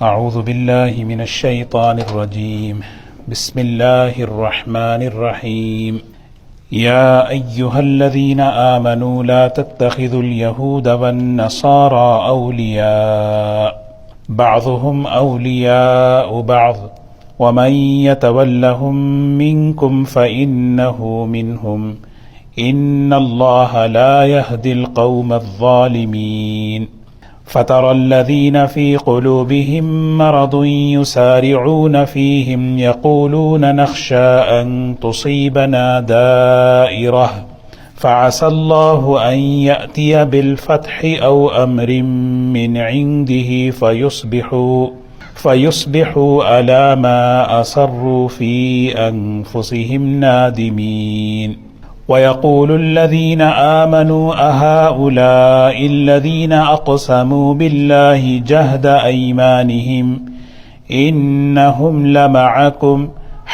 اعوذ باللہ من الشیطان الرجیم بسم اللہ الرحمن الرحیم یا ایہا الذین آمنوا لا تتخذوا اليہود والنصارى اولیاء بعضهم اولیاء بعض ومن يتولهم منكم فإنه منهم ان اللہ لا يهدي القوم الظالمین فترى الذين في قلوبهم مرض يسارعون فيهم يقولون نخشى أن تصيبنا دائرة فعسى الله أن يأتي بالفتح أو أمر من عنده فيصبحوا على ما أصروا في أنفسهم نادمين وَيَقُولُ الَّذِينَ آمَنُوا أَهَؤُلَاءِ الَّذِينَ أَقْسَمُوا بِاللَّهِ جَهْدَ أَيْمَانِهِمْ إِنَّهُمْ لَمَعَكُمْ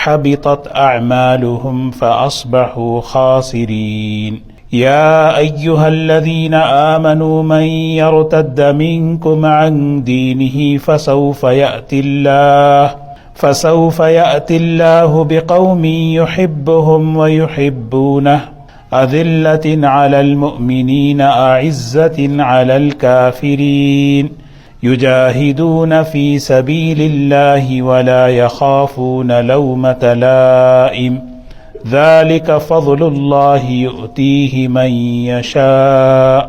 حَبِطَتْ أَعْمَالُهُمْ فَأَصْبَحُوا خَاسِرِينَ يَا أَيُّهَا الَّذِينَ آمَنُوا مَن يَرْتَدَّ مِنكُمْ عَن دِينِهِ فسوف يأتي الله بقوم يحبهم ويحبونه أذلة على المؤمنين أعزة على الكافرين يجاهدون في سبيل الله ولا يخافون لومة لائم ذلك فضل الله يؤتيه من يشاء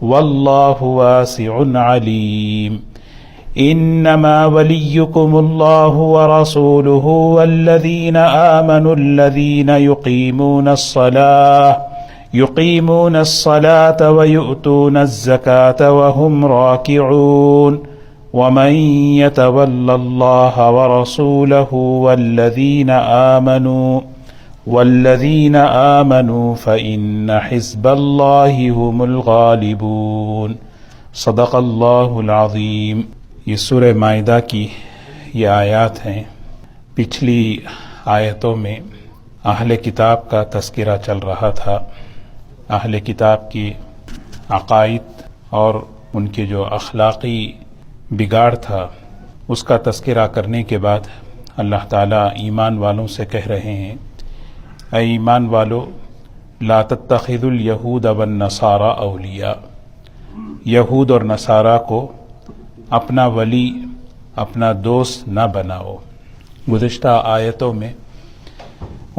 والله واسع عليم انما وليكم الله ورسوله والذين آمنوا الذين يقيمون الصلاة ويؤتون الزكاة وهم راكعون ومن يتول الله ورسوله والذين آمنوا فإن حزب الله هم الغالبون صدق اللہ العظیم۔ یہ سورہ مائدہ کی یہ آیات ہیں۔ پچھلی آیتوں میں اہل کتاب کا تذکرہ چل رہا تھا، اہل کتاب کی عقائد اور ان کے جو اخلاقی بگاڑ تھا اس کا تذکرہ کرنے کے بعد اللہ تعالیٰ ایمان والوں سے کہہ رہے ہیں، اے ایمان والو لا تتخذوا الیہود والنصارى اولیاء، یہود اور نصارہ کو اپنا ولی، اپنا دوست نہ بناؤ۔ گزشتہ آیتوں میں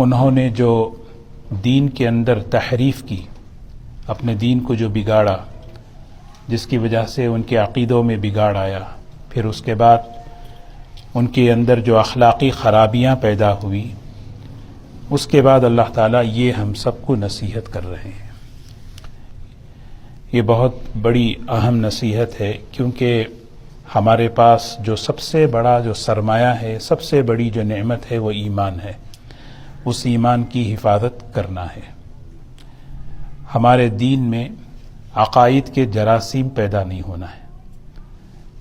انہوں نے جو دین کے اندر تحریف کی، اپنے دین کو جو بگاڑا، جس کی وجہ سے ان کے عقیدوں میں بگاڑ آیا، پھر اس کے بعد ان کے اندر جو اخلاقی خرابیاں پیدا ہوئی، اس کے بعد اللہ تعالیٰ یہ ہم سب کو نصیحت کر رہے ہیں۔ یہ بہت بڑی اہم نصیحت ہے، کیونکہ ہمارے پاس جو سب سے بڑا جو سرمایہ ہے، سب سے بڑی جو نعمت ہے وہ ایمان ہے۔ اس ایمان کی حفاظت کرنا ہے۔ ہمارے دین میں عقائد کے جراثیم پیدا نہیں ہونا ہے۔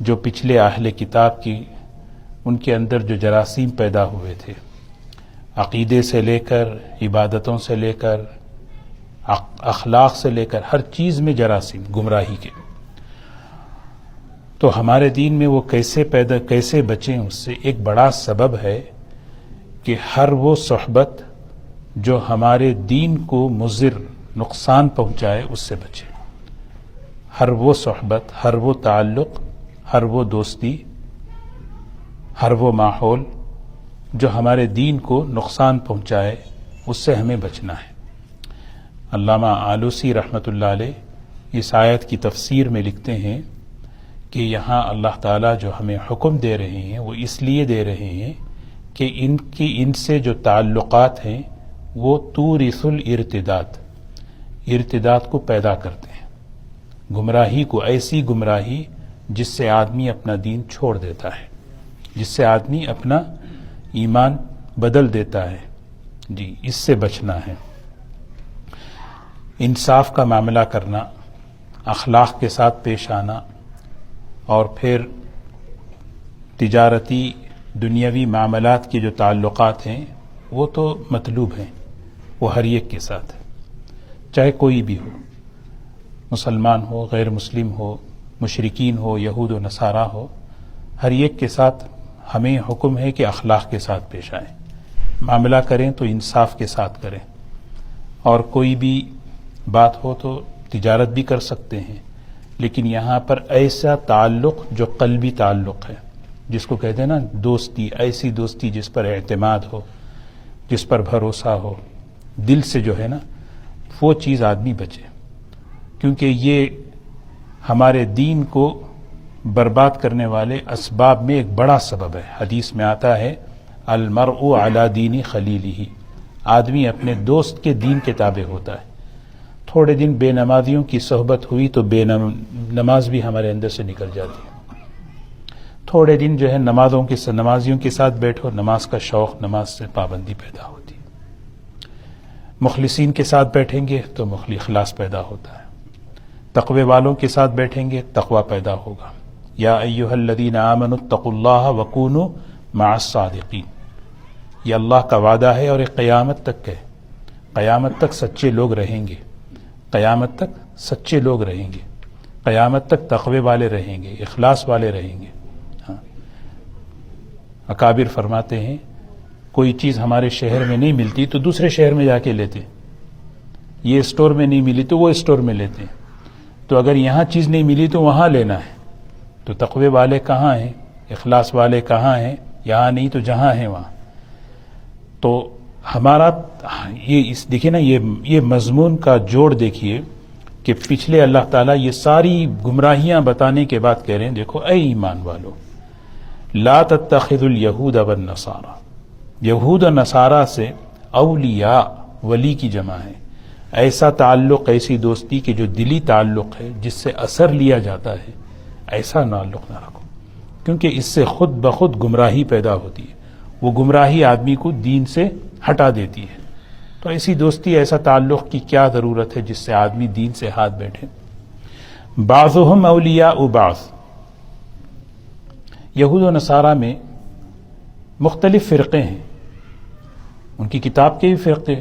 جو پچھلے اہل کتاب کی ان کے اندر جو جراثیم پیدا ہوئے تھے، عقیدے سے لے کر، عبادتوں سے لے کر، اخلاق سے لے کر، ہر چیز میں جراثیم گمراہی کے، تو ہمارے دین میں وہ کیسے بچیں اس سے؟ ایک بڑا سبب ہے کہ ہر وہ صحبت جو ہمارے دین کو مضر، نقصان پہنچائے، اس سے بچیں۔ ہر وہ صحبت، ہر وہ تعلق، ہر وہ دوستی، ہر وہ ماحول جو ہمارے دین کو نقصان پہنچائے، اس سے ہمیں بچنا ہے۔ علامہ آلوسی رحمۃ اللہ علیہ اس آیت کی تفسیر میں لکھتے ہیں کہ یہاں اللہ تعالیٰ جو ہمیں حکم دے رہے ہیں وہ اس لیے دے رہے ہیں کہ ان سے جو تعلقات ہیں وہ تورث الارتداد، ارتداد کو پیدا کرتے ہیں، گمراہی کو، ایسی گمراہی جس سے آدمی اپنا دین چھوڑ دیتا ہے، جس سے آدمی اپنا ایمان بدل دیتا ہے۔ جی، اس سے بچنا ہے۔ انصاف کا معاملہ کرنا، اخلاق کے ساتھ پیش آنا، اور پھر تجارتی دنیاوی معاملات کے جو تعلقات ہیں وہ تو مطلوب ہیں، وہ ہر ایک کے ساتھ، چاہے کوئی بھی ہو، مسلمان ہو، غیر مسلم ہو، مشرکین ہو، یہود و نصارہ ہو، ہر ایک کے ساتھ ہمیں حکم ہے کہ اخلاق کے ساتھ پیش آئیں، معاملہ کریں تو انصاف کے ساتھ کریں، اور کوئی بھی بات ہو تو تجارت بھی کر سکتے ہیں، لیکن یہاں پر ایسا تعلق جو قلبی تعلق ہے، جس کو کہتے ہیں نا دوستی، ایسی دوستی جس پر اعتماد ہو، جس پر بھروسہ ہو، دل سے جو ہے نا وہ چیز آدمی بچے، کیونکہ یہ ہمارے دین کو برباد کرنے والے اسباب میں ایک بڑا سبب ہے۔ حدیث میں آتا ہے المرء علی دین خلیلہ، آدمی اپنے دوست کے دین کے تابع ہوتا ہے۔ تھوڑے دن بے نمازیوں کی صحبت ہوئی تو نماز بھی ہمارے اندر سے نکل جاتی ہے، تھوڑے دن جو ہے نمازیوں کے ساتھ بیٹھو، نماز کا شوق، نماز سے پابندی پیدا ہوتی ہے، مخلصین کے ساتھ بیٹھیں گے تو اخلاص پیدا ہوتا ہے، تقوی والوں کے ساتھ بیٹھیں گے تقوی پیدا ہوگا۔ یا ایھا الذین آمنوا اتقوا اللہ وکونوا مع الصادقین، یہ اللہ کا وعدہ ہے اور یہ قیامت تک ہے، قیامت تک سچے لوگ رہیں گے، قیامت تک سچے لوگ رہیں گے، قیامت تک تقوی والے رہیں گے، اخلاص والے رہیں گے۔ ہاں، اکابر فرماتے ہیں کوئی چیز ہمارے شہر میں نہیں ملتی تو دوسرے شہر میں جا کے لیتے، یہ اسٹور میں نہیں ملی تو وہ اسٹور میں لیتے، تو اگر یہاں چیز نہیں ملی تو وہاں لینا ہے۔ تو تقوی والے کہاں ہیں، اخلاص والے کہاں ہیں؟ یہاں نہیں تو جہاں ہیں وہاں۔ تو ہمارا یہ دیکھیے نا، یہ مضمون کا جوڑ دیکھیے کہ پچھلے اللہ تعالیٰ یہ ساری گمراہیاں بتانے کے بعد کہہ رہے ہیں دیکھو اے ایمان والو، لا تتخذوا الیہود والنصارى، یہود و نصارہ سے اولیاء، ولی کی جمع ہے، ایسا تعلق، ایسی دوستی کہ جو دلی تعلق ہے، جس سے اثر لیا جاتا ہے، ایسا تعلق نہ رکھو، کیونکہ اس سے خود بخود گمراہی پیدا ہوتی ہے، وہ گمراہی آدمی کو دین سے ہٹا دیتی ہے۔ تو ایسی دوستی، ایسا تعلق کی کیا ضرورت ہے جس سے آدمی دین سے ہاتھ بیٹھے۔ بعضهم اولیاء بعض، یہود و نصارہ میں مختلف فرقے ہیں، ان کی کتاب کے بھی فرقے،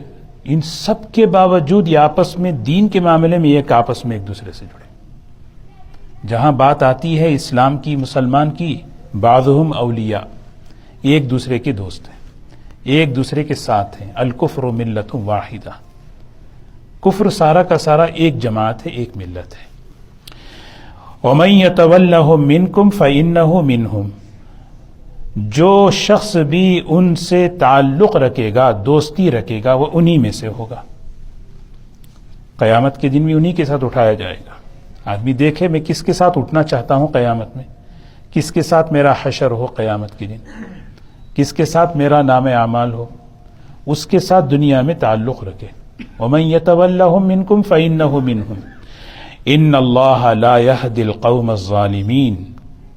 ان سب کے باوجود یہ آپس میں دین کے معاملے میں ایک آپس میں ایک دوسرے سے جڑے۔ جہاں بات آتی ہے اسلام کی، مسلمان کی، بعضهم اولیاء، ایک دوسرے کے دوست ہیں، ایک دوسرے کے ساتھ ہیں۔ الکفر ملت واحدہ، کفر سارا کا سارا ایک جماعت ہے، ایک ملت ہے۔ ومن یتولہم منکم فإنہ منہم، جو شخص بھی ان سے تعلق رکھے گا، دوستی رکھے گا، وہ انہی میں سے ہوگا۔ قیامت کے دن بھی انہی کے ساتھ اٹھایا جائے گا۔ آدمی دیکھے میں کس کے ساتھ اٹھنا چاہتا ہوں قیامت میں، کس کے ساتھ میرا حشر ہو قیامت کے دن، کس کے ساتھ میرا نام اعمال ہو، اس کے ساتھ دنیا میں تعلق رکھے۔ ومن یتولہم منکم فإنہ منہم ان اللہ لا یہدی القوم الظالمین،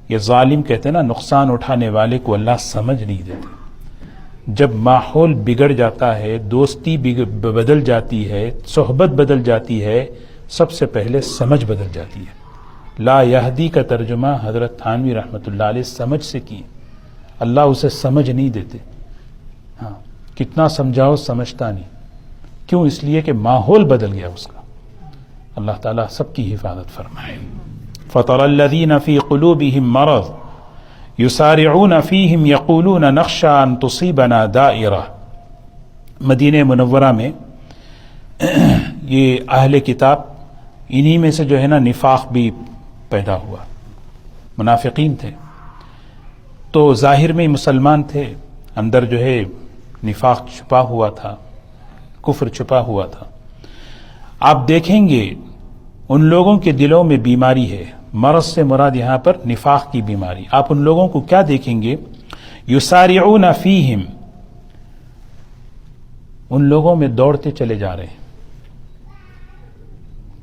یہ ظالم کہتے ہیں نا نقصان اٹھانے والے کو اللہ سمجھ نہیں دیتے۔ جب ماحول بگڑ جاتا ہے، دوستی بدل جاتی ہے، صحبت بدل جاتی ہے، سب سے پہلے سمجھ بدل جاتی ہے۔ لا یہدی کا ترجمہ حضرت تھانوی رحمۃ اللہ علیہ سمجھ سے کی، اللہ اسے سمجھ نہیں دیتے۔ ہاں، کتنا سمجھاؤ سمجھتا نہیں، کیوں؟ اس لیے کہ ماحول بدل گیا اس کا۔ اللہ تعالیٰ سب کی حفاظت فرمائے۔ فَتَرَى الَّذِينَ فِي قُلُوبِهِم مَّرَضٌ يُسَارِعُونَ فِيهِمْ يَقُولُونَ نَخْشَىٰ أَن تُصِيبَنَا دَائِرَةٌ، مدینہ منورہ میں یہ اہل کتاب، انہی میں سے جو ہے نا نفاق بھی پیدا ہوا، منافقین تھے، تو ظاہر میں مسلمان تھے، اندر جو ہے نفاق چھپا ہوا تھا، کفر چھپا ہوا تھا۔ آپ دیکھیں گے ان لوگوں کے دلوں میں بیماری ہے، مرض سے مراد یہاں پر نفاق کی بیماری۔ آپ ان لوگوں کو کیا دیکھیں گے؟ یسارعون فیہم، ان لوگوں میں دوڑتے چلے جا رہے ہیں،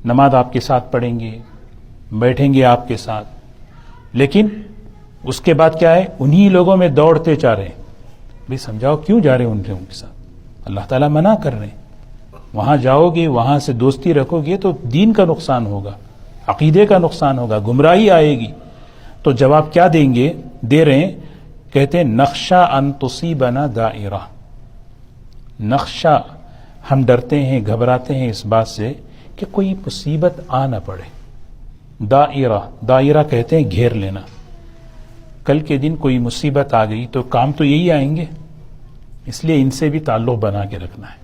نماز آپ کے ساتھ پڑھیں گے، بیٹھیں گے آپ کے ساتھ، لیکن اس کے بعد کیا ہے؟ انہی لوگوں میں دوڑتے جا رہے ہیں۔ بھی سمجھاؤ کیوں جا رہے ہیں ان لوگوں کے ساتھ؟ اللہ تعالیٰ منع کر رہے ہیں، وہاں جاؤ گے، وہاں سے دوستی رکھو گے تو دین کا نقصان ہوگا، عقیدے کا نقصان ہوگا، گمراہی آئے گی۔ تو جواب کیا دیں گے؟ دے رہے ہیں، کہتے ہیں نخشا ان تصیبنا دائرہ، نخشا، ہم ڈرتے ہیں، گھبراتے ہیں اس بات سے کہ کوئی مصیبت آ نہ پڑے۔ دائرہ، دائرہ کہتے ہیں گھیر لینا، کل کے دن کوئی مصیبت آ گئی تو کام تو یہی آئیں گے، اس لیے ان سے بھی تعلق بنا کے رکھنا ہے،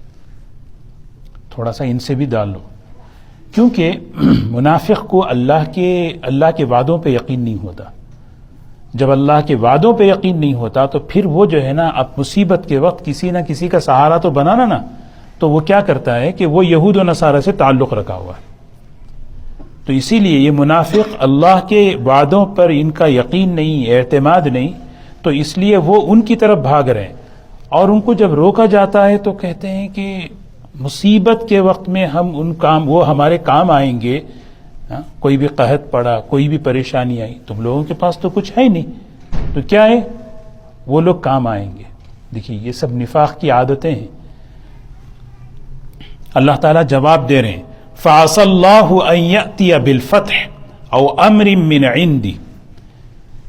تھوڑا سا ان سے بھی ڈال لو، کیونکہ منافق کو اللہ کے وعدوں پہ یقین نہیں ہوتا۔ جب اللہ کے وعدوں پہ یقین نہیں ہوتا تو پھر وہ جو ہے نا، اب مصیبت کے وقت کسی نہ کسی کا سہارا تو بنانا نا، تو وہ کیا کرتا ہے کہ وہ یہود و نصارہ سے تعلق رکھا ہوا ہے۔ تو اسی لیے یہ منافق اللہ کے وعدوں پر ان کا یقین نہیں، اعتماد نہیں، تو اس لیے وہ ان کی طرف بھاگ رہے ہیں، اور ان کو جب روکا جاتا ہے تو کہتے ہیں کہ مصیبت کے وقت میں وہ ہمارے کام آئیں گے۔ کوئی بھی قحط پڑا، کوئی بھی پریشانی آئی، تم لوگوں کے پاس تو کچھ ہے نہیں، تو کیا ہے، وہ لوگ کام آئیں گے۔ دیکھیے یہ سب نفاق کی عادتیں ہیں۔ اللہ تعالیٰ جواب دے رہے ہیں، فَعَسَى اللَّهُ أَن يَأْتِيَ بِالْفَتْحِ أَوْ أَمْرٍ مِّنْ عِنْدِهِ،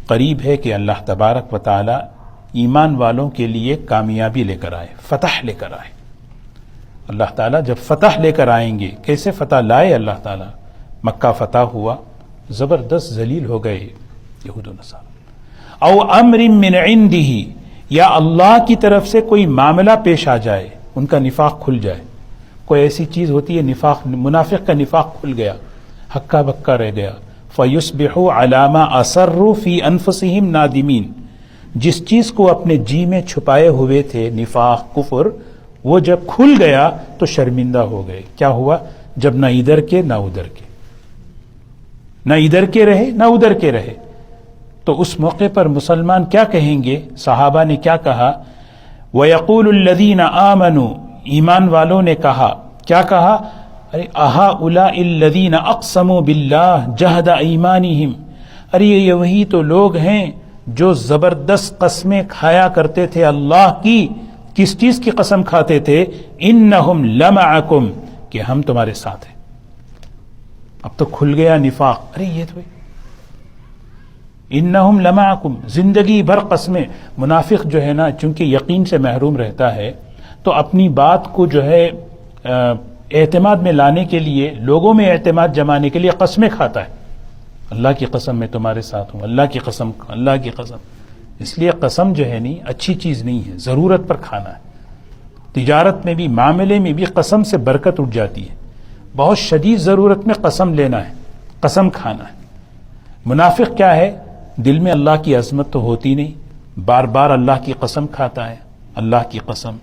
قریب ہے کہ اللہ تبارک و تعالیٰ ایمان والوں کے لیے کامیابی لے کر آئے، فتح لے کر آئے۔ اللہ تعالیٰ جب فتح لے کر آئیں گے، کیسے فتح لائے اللہ تعالیٰ؟ مکہ فتح ہوا، زبردست ذلیل ہو گئے یہود و نصارہ۔ او امر من عنده، یا اللہ کی طرف سے کوئی معاملہ پیش آ جائے، ان کا نفاق کھل جائے۔ کوئی ایسی چیز ہوتی ہے نفاق، منافق کا نفاق کھل گیا، ہکا بکا رہ گیا۔ فَيُصْبِحُوا عَلَى مَا أَسَرُّوا فِي أَنفُسِهِمْ نَادِمِينَ، جس چیز کو اپنے جی میں چھپائے ہوئے تھے، نفاق کفر، وہ جب کھل گیا تو شرمندہ ہو گئے۔ کیا ہوا؟ جب نہ ادھر کے نہ ادھر کے، نہ ادھر کے رہے نہ ادھر کے رہے، تو اس موقع پر مسلمان کیا کہیں گے؟ صحابہ نے کیا کہا؟ وَيَقُولُ الَّذِينَ آمَنُوا، ایمان والوں نے کہا، کیا کہا؟ ارے أَهَؤُلَاءِ الَّذِينَ أَقْسَمُوا بِاللَّهِ جَهْدَ أَيْمَانِهِمْ، ارے یہ وہی تو لوگ ہیں جو زبردست قسمیں کھایا کرتے تھے اللہ کی۔ کس چیز کی قسم کھاتے تھے؟ إِنَّهُمْ لَمَعَكُمْ، کہ ہم تمہارے ساتھ ہیں۔ اب تو کھل گیا نفاق، ارے یہ تو انہم لمعکم، زندگی بھر قسمیں۔ منافق جو ہے نا، چونکہ یقین سے محروم رہتا ہے، تو اپنی بات کو جو ہے اعتماد میں لانے کے لیے، لوگوں میں اعتماد جمانے کے لیے قسمیں کھاتا ہے۔ اللہ کی قسم میں تمہارے ساتھ ہوں، اللہ کی قسم، اللہ کی قسم۔ اس لیے قسم جو ہے نہیں اچھی چیز نہیں ہے، ضرورت پر کھانا ہے۔ تجارت میں بھی، معاملے میں بھی قسم سے برکت اٹھ جاتی ہے۔ بہت شدید ضرورت میں قسم لینا ہے، قسم کھانا ہے۔ منافق کیا ہے؟ دل میں اللہ کی عظمت تو ہوتی نہیں، بار بار اللہ کی قسم کھاتا ہے، اللہ کی قسم،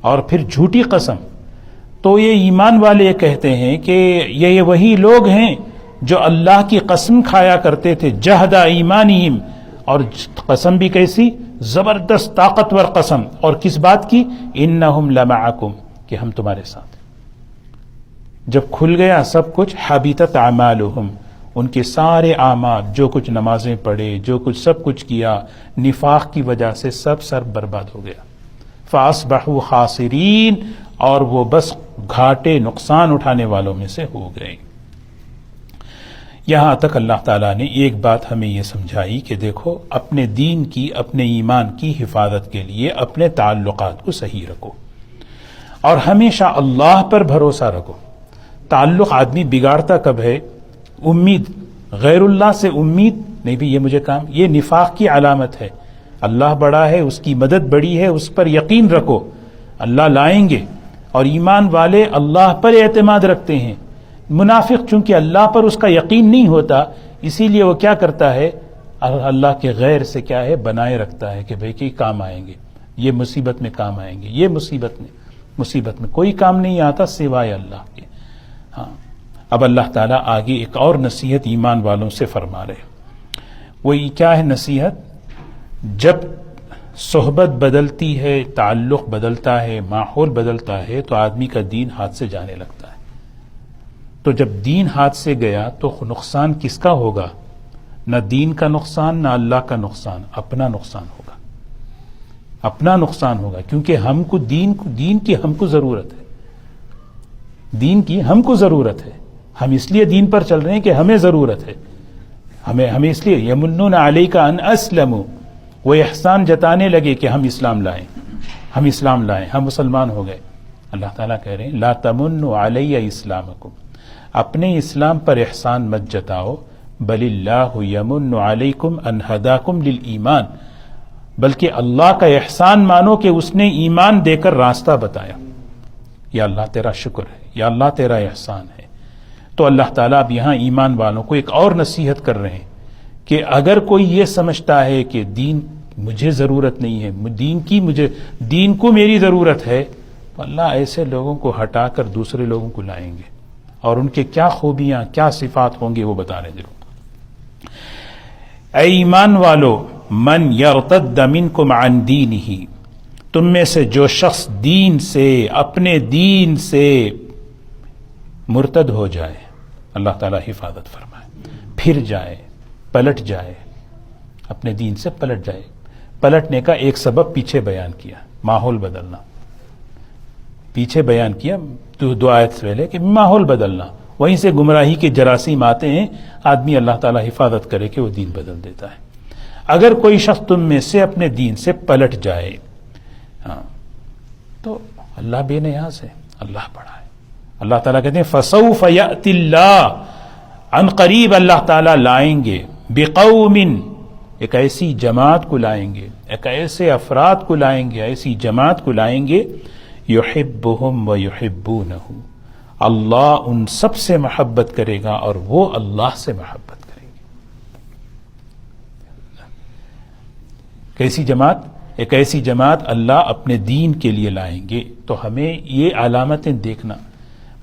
اور پھر جھوٹی قسم۔ تو یہ ایمان والے یہ کہتے ہیں کہ یہ وہی لوگ ہیں جو اللہ کی قسم کھایا کرتے تھے، جہد ایمانہم، اور قسم بھی کیسی؟ زبردست طاقتور قسم، اور کس بات کی؟ انہم لمعکم، کہ ہم تمہارے ساتھ۔ جب کھل گیا سب کچھ، حبطت اعمالہم، ان کے سارے اعمال، جو کچھ نمازیں پڑھے، جو کچھ سب کچھ کیا، نفاق کی وجہ سے سب سر برباد ہو گیا۔ فاصبحوا خاسرین، اور وہ بس گھاٹے، نقصان اٹھانے والوں میں سے ہو گئے۔ یہاں تک اللہ تعالیٰ نے ایک بات ہمیں یہ سمجھائی کہ دیکھو، اپنے دین کی، اپنے ایمان کی حفاظت کے لیے اپنے تعلقات کو صحیح رکھو، اور ہمیشہ اللہ پر بھروسہ رکھو۔ تعلق آدمی بگاڑتا کب ہے؟ امید، غیر اللہ سے امید نہیں بھی، یہ مجھے کام، یہ نفاق کی علامت ہے۔ اللہ بڑا ہے، اس کی مدد بڑی ہے، اس پر یقین رکھو، اللہ لائیں گے۔ اور ایمان والے اللہ پر اعتماد رکھتے ہیں۔ منافق چونکہ اللہ پر اس کا یقین نہیں ہوتا، اسی لیے وہ کیا کرتا ہے؟ اللہ کے غیر سے کیا ہے؟ بنائے رکھتا ہے کہ بھئی کہ کام آئیں گے، یہ مصیبت میں کام آئیں گے، یہ مصیبت میں کوئی کام نہیں آتا سوائے اللہ کے۔ ہاں، اب اللہ تعالیٰ آگے ایک اور نصیحت ایمان والوں سے فرما رہے، وہی کیا ہے نصیحت؟ جب صحبت بدلتی ہے، تعلق بدلتا ہے، ماحول بدلتا ہے، تو آدمی کا دین ہاتھ سے جانے لگتا ہے۔ تو جب دین ہاتھ سے گیا تو نقصان کس کا ہوگا؟ نہ دین کا نقصان، نہ اللہ کا نقصان، اپنا نقصان ہوگا، اپنا نقصان ہوگا، کیونکہ ہم کو دین کی ہم کو ضرورت ہے، دین کی ہم کو ضرورت ہے۔ ہم اس لیے دین پر چل رہے ہیں کہ ہمیں ضرورت ہے، ہمیں اس لیے یمنون علیک ان اسلموا، وہ احسان جتانے لگے کہ ہم اسلام لائیں، ہم مسلمان ہو گئے۔ اللہ تعالیٰ کہہ رہے ہیں لا تمنوا علی اسلامکم، اپنے اسلام پر احسان مت جتاؤ، بل اللہ یمن علیکم ان ہداکم للایمان، بلکہ اللہ کا احسان مانو کہ اس نے ایمان دے کر راستہ بتایا۔ یا اللہ تیرا شکر ہے، یا اللہ تیرا احسان ہے۔ تو اللہ تعالیٰ اب یہاں ایمان والوں کو ایک اور نصیحت کر رہے ہیں کہ اگر کوئی یہ سمجھتا ہے کہ دین مجھے ضرورت نہیں ہے، دین کو میری ضرورت ہے، تو اللہ ایسے لوگوں کو ہٹا کر دوسرے لوگوں کو لائیں گے، اور ان کے کیا خوبیاں کیا صفات ہوں گے وہ بتا رہے ہیں۔ اے ایمان والو، من یرتد منکم عن دینہ، تم میں سے جو شخص دین سے، اپنے دین سے مرتد ہو جائے، اللہ تعالیٰ حفاظت فرمائے، پھر جائے، پلٹ جائے، اپنے دین سے پلٹ جائے۔ پلٹنے کا ایک سبب پیچھے بیان کیا، ماحول بدلنا، پیچھے بیان کیا دو آیت سے پہلے کہ ماحول بدلنا، وہیں سے گمراہی کے جراثیم آتے ہیں، آدمی اللہ تعالیٰ حفاظت کرے کہ وہ دین بدل دیتا ہے۔ اگر کوئی شخص تم میں سے اپنے دین سے پلٹ جائے، تو اللہ بے نیاز ہے، اللہ بڑا ہے۔ اللہ تعالیٰ کہتے ہیں فسوف یأتی اللہ، عن قریب اللہ تعالیٰ لائیں گے، بقوم، ایک ایسی جماعت کو لائیں گے، ایک ایسے افراد کو لائیں گے، ایسی جماعت کو لائیں گے، یحبہم ویحبونہ، اللہ ان سب سے محبت کرے گا اور وہ اللہ سے محبت کریں گے۔ کیسی جماعت؟ ایک ایسی جماعت اللہ اپنے دین کے لیے لائیں گے۔ تو ہمیں یہ علامتیں دیکھنا،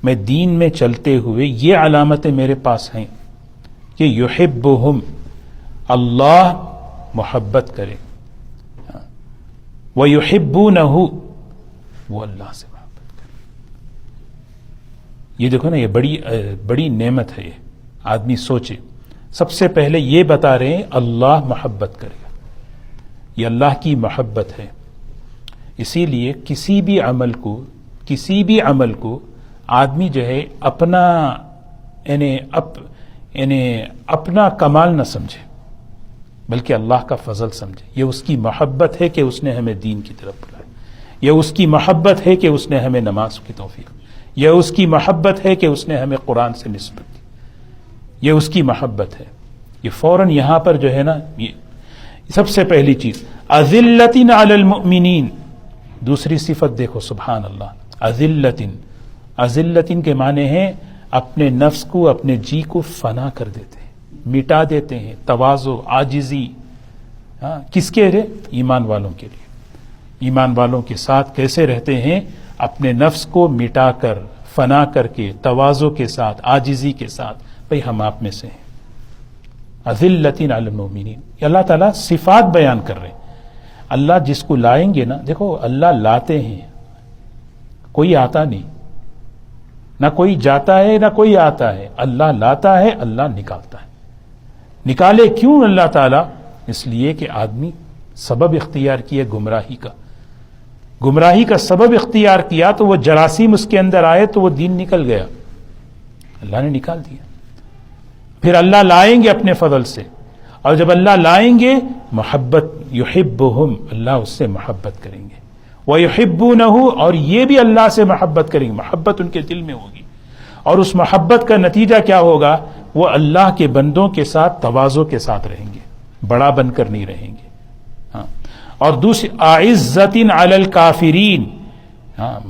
میں دین میں چلتے ہوئے یہ علامتیں میرے پاس ہیں کہ یحبہم، اللہ محبت کرے، ویحبونہ، وہ اللہ سے محبت کرے۔ یہ دیکھو نا، یہ بڑی نعمت ہے۔ یہ آدمی سوچے، سب سے پہلے یہ بتا رہے ہیں اللہ محبت کرے گا، یہ اللہ کی محبت ہے۔ اسی لیے کسی بھی عمل کو آدمی جو ہے اپنا کمال نہ سمجھے، بلکہ اللہ کا فضل سمجھے۔ یہ اس کی محبت ہے کہ اس نے ہمیں دین کی طرف بلایا، یہ اس کی محبت ہے کہ اس نے ہمیں نماز کی توفیق دی، یہ اس کی محبت ہے کہ اس نے ہمیں قرآن سے نسبت دی، یہ اس کی محبت ہے۔ یہ فوراً یہاں پر جو ہے نا، یہ سب سے پہلی چیز اذلۃ علی المؤمنین۔ دوسری صفت دیکھو، سبحان اللہ، اذلۃ کے معنی ہیں اپنے نفس کو، اپنے جی کو فنا کر دیتے ہیں، مٹا دیتے ہیں، تواضع، عاجزی۔ کس کے لیے؟ ایمان والوں کے لیے۔ ایمان والوں کے ساتھ کیسے رہتے ہیں؟ اپنے نفس کو مٹا کر، فنا کر کے، تواضع کے ساتھ، عاجزی کے ساتھ۔ بھئی ہم آپ میں سے ہیں۔ اذلۃ علی المؤمنین، یہ اللہ تعالیٰ صفات بیان کر رہے ہیں۔ اللہ جس کو لائیں گے نا، دیکھو اللہ لاتے ہیں، کوئی آتا نہیں، نہ کوئی جاتا ہے نہ کوئی آتا ہے، اللہ لاتا ہے، اللہ نکالتا ہے۔ نکالے کیوں اللہ تعالیٰ؟ اس لیے کہ آدمی سبب اختیار کیے گمراہی کا سبب اختیار کیا، تو وہ جراثیم اس کے اندر آئے تو وہ دین نکل گیا، اللہ نے نکال دیا۔ پھر اللہ لائیں گے اپنے فضل سے، اور جب اللہ لائیں گے محبت، یحبہم، اللہ اس سے محبت کریں گے، وَيُحِبُّونَهُ، اور یہ بھی اللہ سے محبت کریں گے، محبت ان کے دل میں ہوگی۔ اور اس محبت کا نتیجہ کیا ہوگا؟ وہ اللہ کے بندوں کے ساتھ تواضع کے ساتھ رہیں گے، بڑا بن کر نہیں رہیں گے۔ اور دوسری اعزۃ علی الکافرین،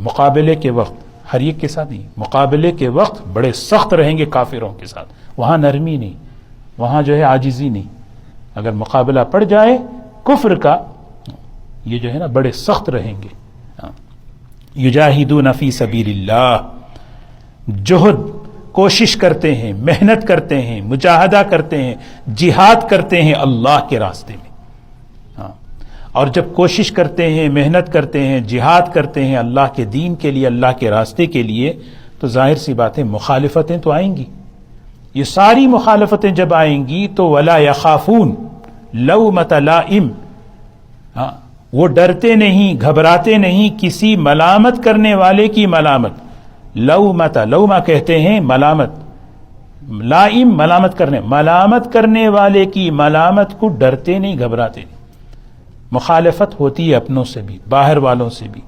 مقابلے کے وقت ہر ایک کے ساتھ نہیں، مقابلے کے وقت بڑے سخت رہیں گے کافروں کے ساتھ، وہاں نرمی نہیں، وہاں جو ہے عاجزی نہیں۔ اگر مقابلہ پڑ جائے کفر کا، یہ جو ہے نا بڑے سخت رہیں گے۔ یجاہدون فی سبیل اللہ، جہد، کوشش کرتے ہیں، محنت کرتے ہیں، مجاہدہ کرتے ہیں، جہاد کرتے ہیں اللہ کے راستے میں۔ اور جب کوشش کرتے ہیں، محنت کرتے ہیں، جہاد کرتے ہیں اللہ کے دین کے لیے، اللہ کے راستے کے لیے، تو ظاہر سی باتیں مخالفتیں تو آئیں گی۔ یہ ساری مخالفتیں جب آئیں گی تو ولا یخافون لومۃ لائم، وہ ڈرتے نہیں، گھبراتے نہیں کسی ملامت کرنے والے کی ملامت۔ لومہ کہتے ہیں ملامت، لائم ملامت کرنے والے کی ملامت کو ڈرتے نہیں، گھبراتے نہیں۔ مخالفت ہوتی ہے اپنوں سے بھی، باہر والوں سے بھی۔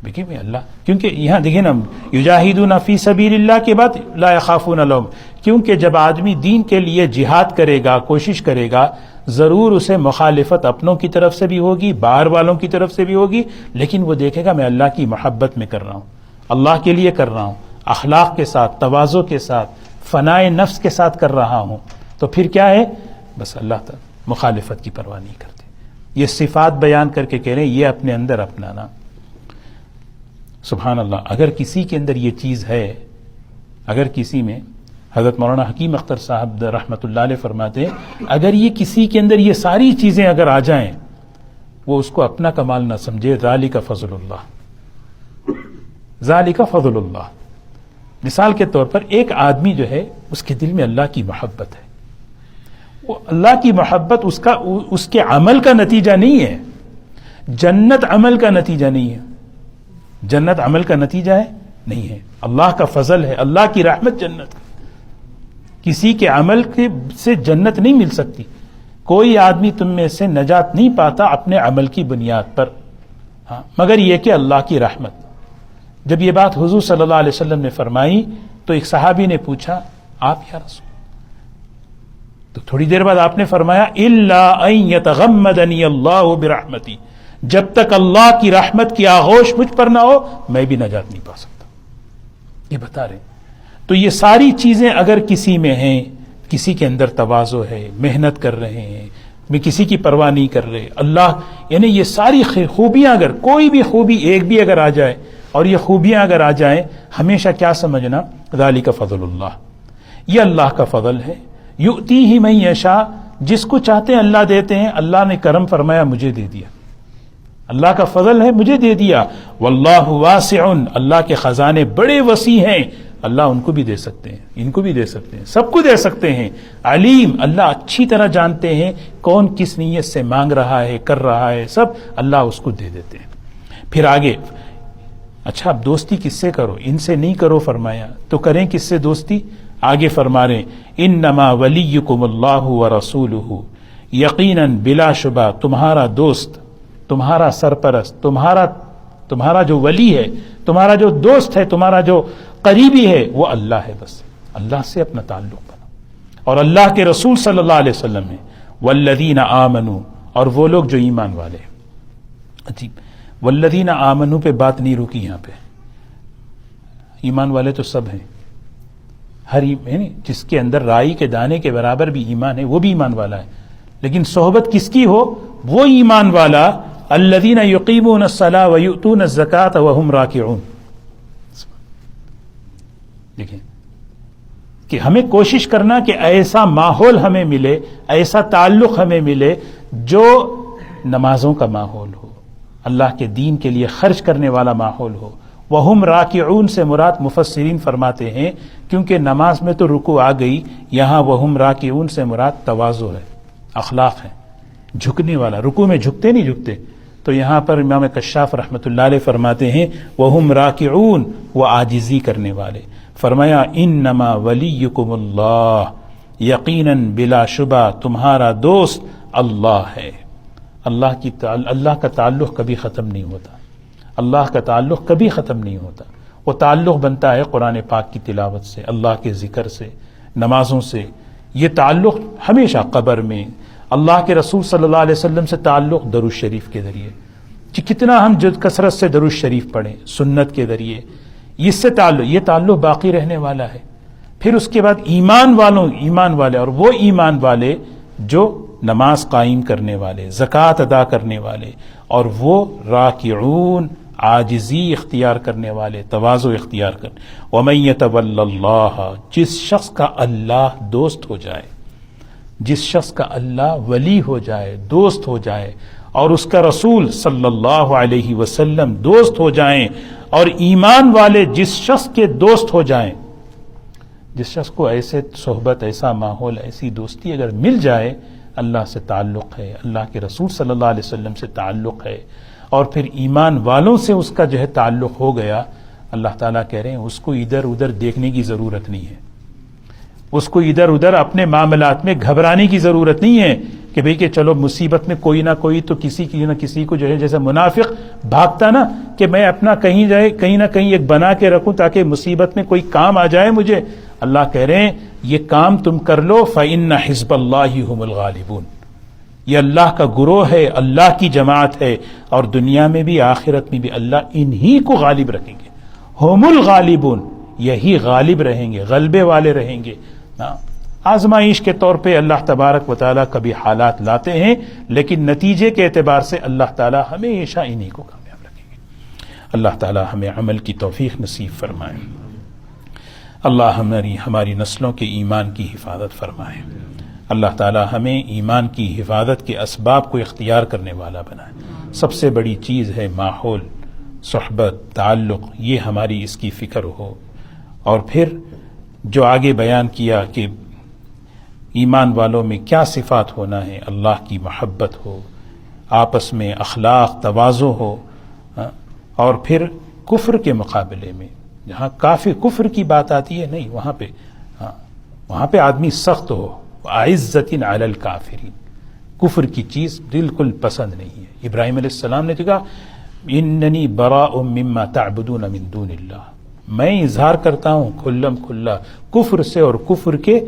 دیکھیے اللہ، کیونکہ یہاں دیکھیں نا، یجاہدون فی سبیل اللہ کے بعد لا یخافون لوم، کیونکہ جب آدمی دین کے لیے جہاد کرے گا، کوشش کرے گا، ضرور اسے مخالفت اپنوں کی طرف سے بھی ہوگی، باہر والوں کی طرف سے بھی ہوگی، لیکن وہ دیکھے گا میں اللہ کی محبت میں کر رہا ہوں، اللہ کے لیے کر رہا ہوں، اخلاق کے ساتھ، تواضع کے ساتھ، فنائے نفس کے ساتھ کر رہا ہوں، تو پھر کیا ہے؟ بس اللہ تعالی مخالفت کی پرواہ نہیں کرتے۔ یہ صفات بیان کر کے کہہ رہے ہیں یہ اپنے اندر اپنانا۔ سبحان اللہ، اگر کسی کے اندر یہ چیز ہے، اگر کسی میں، حضرت مولانا حکیم اختر صاحب رحمۃ اللہ علیہ فرماتے ہیں اگر یہ کسی کے اندر یہ ساری چیزیں اگر آ جائیں، وہ اس کو اپنا کمال نہ سمجھے، ذالک فضل اللہ، ذالک فضل اللہ۔ مثال کے طور پر ایک آدمی جو ہے اس کے دل میں اللہ کی محبت ہے، وہ اللہ کی محبت اس کے عمل کا نتیجہ نہیں ہے، جنت عمل کا نتیجہ نہیں ہے، جنت عمل کا نتیجہ ہے نہیں ہے، اللہ کا فضل ہے، اللہ کی رحمت جنت ہے۔ کسی کے عمل سے جنت نہیں مل سکتی، کوئی آدمی تم میں سے نجات نہیں پاتا اپنے عمل کی بنیاد پر، ہاں مگر یہ کہ اللہ کی رحمت۔ جب یہ بات حضور صلی اللہ علیہ وسلم نے فرمائی تو ایک صحابی نے پوچھا آپ یا رسول، تو تھوڑی دیر بعد آپ نے فرمایا الا ان یتغمدنی اللہ برحمتی، جب تک اللہ کی رحمت کی آغوش مجھ پر نہ ہو میں بھی نجات نہیں پا سکتا۔ یہ بتا رہے، تو یہ ساری چیزیں اگر کسی میں ہیں، کسی کے اندر تواضع ہے، محنت کر رہے ہیں، میں کسی کی پرواہ نہیں کر رہے، اللہ یعنی یہ ساری خوبیاں، اگر کوئی بھی خوبی ایک بھی اگر آ جائے اور یہ خوبیاں اگر آ جائیں، ہمیشہ کیا سمجھنا؟ ذالک فضل اللہ، یہ اللہ کا فضل ہے، یؤتیہ من یشاء، جس کو چاہتے ہیں اللہ دیتے ہیں، اللہ نے کرم فرمایا مجھے دے دیا، اللہ کا فضل ہے مجھے دے دیا، واللہ واسع، اللہ کے خزانے بڑے وسیع ہیں، اللہ ان کو بھی دے سکتے ہیں، ان کو بھی دے سکتے ہیں، سب کو دے سکتے ہیں، علیم، اللہ اچھی طرح جانتے ہیں کون کس نیت سے مانگ رہا ہے، کر رہا ہے، سب اللہ اس کو دے دیتے ہیں۔ پھر آگے اچھا اب دوستی کس سے کرو؟ ان سے نہیں کرو فرمایا، تو کریں کس سے دوستی؟ آگے فرما رہے انما ولیکم اللہ ورسولہ، یقیناً بلا شبہ تمہارا دوست، تمہارا سرپرست، تمہارا جو ولی ہے، تمہارا جو دوست ہے، تمہارا جو قریبی ہے وہ اللہ ہے، بس اللہ سے اپنا تعلق بنا، اور اللہ کے رسول صلی اللہ علیہ وسلم ہے، والذین آمنوا، اور وہ لوگ جو ایمان والے۔ عجیب، والذین آمنوا پہ بات نہیں رکی یہاں پہ، ایمان والے تو سب ہیں، ہر جس کے اندر رائی کے دانے کے برابر بھی ایمان ہے وہ بھی ایمان والا ہے، لیکن صحبت کس کی ہو؟ وہ ایمان والا الذین یقیمون الصلاۃ ویؤتون الزکاۃ وہم راکعون۔ دیکھیں کہ ہمیں کوشش کرنا کہ ایسا ماحول ہمیں ملے، ایسا تعلق ہمیں ملے جو نمازوں کا ماحول ہو، اللہ کے دین کے لیے خرچ کرنے والا ماحول ہو۔ وہم راکعون سے مراد مفسرین فرماتے ہیں کیونکہ نماز میں تو رکوع آ گئی، یہاں وہم راکعون سے مراد تواضع ہے، اخلاق ہے، جھکنے والا، رکوع میں جھکتے نہیں جھکتے، تو یہاں پر امام کشاف رحمۃ اللہ علیہ فرماتے ہیں وہم راکعون، وہ عاجزی کرنے والے۔ فرمایا انما ولیکم اللہ، یقیناً بلا شبہ تمہارا دوست اللہ ہے۔ اللہ کا تعلق کبھی ختم نہیں ہوتا، اللہ کا تعلق کبھی ختم نہیں ہوتا، وہ تعلق بنتا ہے قرآن پاک کی تلاوت سے، اللہ کے ذکر سے، نمازوں سے، یہ تعلق ہمیشہ قبر میں، اللہ کے رسول صلی اللہ علیہ وسلم سے تعلق درود شریف کے ذریعے، کتنا ہم کثرت سے درود شریف پڑھیں سنت کے ذریعے، اس سے یہ تعلق باقی رہنے والا ہے۔ پھر اس کے بعد ایمان والے، اور وہ ایمان والے جو نماز قائم کرنے والے، زکوٰۃ ادا کرنے والے، اور وہ راکعون، عاجزی اختیار کرنے والے، تواضع اختیار کرنے۔ وَمَن يَتَوَلَّ اللَّهَ، جس شخص کا اللہ دوست ہو جائے، جس شخص کا اللہ ولی ہو جائے، دوست ہو جائے، اور اس کا رسول صلی اللہ علیہ وسلم دوست ہو جائیں، اور ایمان والے جس شخص کے دوست ہو جائیں، جس شخص کو ایسے صحبت، ایسا ماحول، ایسی دوستی اگر مل جائے، اللہ سے تعلق ہے، اللہ کے رسول صلی اللہ علیہ وسلم سے تعلق ہے، اور پھر ایمان والوں سے اس کا جو ہے تعلق ہو گیا، اللہ تعالیٰ کہہ رہے ہیں اس کو ادھر ادھر دیکھنے کی ضرورت نہیں ہے، اس کو ادھر ادھر اپنے معاملات میں گھبرانے کی ضرورت نہیں ہے کہ بھئی کہ چلو مصیبت میں کوئی نہ کوئی تو کسی نہ کسی کو جو ہے، جیسے منافق بھاگتا نا کہ میں اپنا کہیں نہ کہیں ایک بنا کے رکھوں تاکہ مصیبت میں کوئی کام آ جائے مجھے، اللہ کہہ رہے ہیں یہ کام تم کر لو فإن حزب اللہ هم الغالبون، یہ اللہ کا گروہ ہے، اللہ کی جماعت ہے، اور دنیا میں بھی آخرت میں بھی اللہ انہی کو غالب رکھیں گے. ہم الغالبون، یہی غالب رہیں گے، غلبے والے رہیں گے. آزمائش کے طور پہ اللہ تبارک و تعالیٰ کبھی حالات لاتے ہیں، لیکن نتیجے کے اعتبار سے اللہ تعالیٰ ہمیشہ انہی کو کامیاب رکھیں گے. اللہ تعالیٰ ہمیں عمل کی توفیق نصیب فرمائے. اللہ ہماری نسلوں کے ایمان کی حفاظت فرمائے. اللہ تعالیٰ ہمیں ایمان کی حفاظت کے اسباب کو اختیار کرنے والا بنائے. سب سے بڑی چیز ہے ماحول، صحبت، تعلق، یہ ہماری اس کی فکر ہو. اور پھر جو آگے بیان کیا کہ ایمان والوں میں کیا صفات ہونا ہے، اللہ کی محبت ہو، آپس میں اخلاق تواضع ہو، اور پھر کفر کے مقابلے میں جہاں کافی کفر کی بات آتی ہے نہیں، وہاں پہ آدمی سخت ہو. عزت علی الکافرین، کفر کی چیز بالکل پسند نہیں ہے. ابراہیم علیہ السلام نے کہا اننی براء مما تعبدون من دون اللہ، میں اظہار کرتا ہوں کھلم کھلا کفر سے اور کفر کے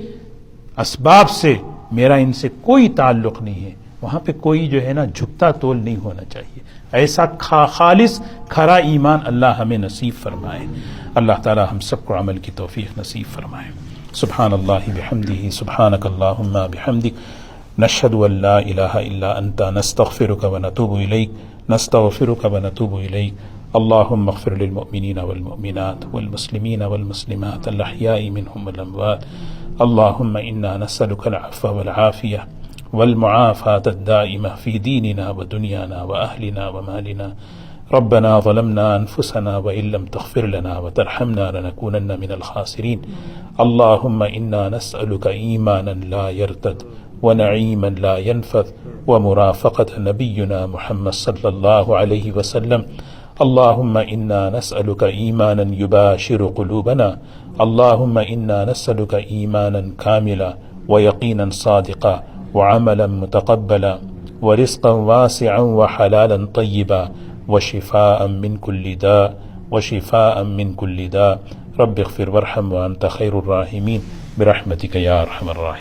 اسباب سے، میرا ان سے کوئی تعلق نہیں ہے. وہاں پہ کوئی جو ہے نا جھکتا تول نہیں ہونا چاہیے. ایسا خالص کھرا ایمان اللہ ہمیں نصیب فرمائے. اللہ تعالی ہم سب کو عمل کی توفیق نصیب فرمائے. سبحان اللہ بحمدہ، سبحانک اللہم بحمدک، نشہد ان لا الہ الا انت، نستغفرک ونتوب الیک، نستغفرک ونتوب الیک. اللہم اغفر للمؤمنین والمؤمنات والمسلمین والمسلمات الاحیاء منہم والاموات. اللہم انا نسألک العفو والعافیہ والمعافاة الدائمة في ديننا ودنيانا وأهلنا ومالنا. ربنا ظلمنا أنفسنا وإن لم تغفر لنا وترحمنا لنكونن من الخاسرين. اللهم إنا نسألك إيمانا لا يرتد ونعيما لا ينفذ ومرافقة نبينا محمد صلى الله عليه وسلم. اللهم إنا نسألك إيمانا يباشر قلوبنا. اللهم إنا نسألك إيمانا كاملا ويقينا صادقا وعملا متقبلا ورزقا واسعا وحلالا طيبا وشفاء من كل داء وشفاء من كل داء. رب اغفر وارحم وأنت خير الراحمين برحمتك يا أرحم الراحمين.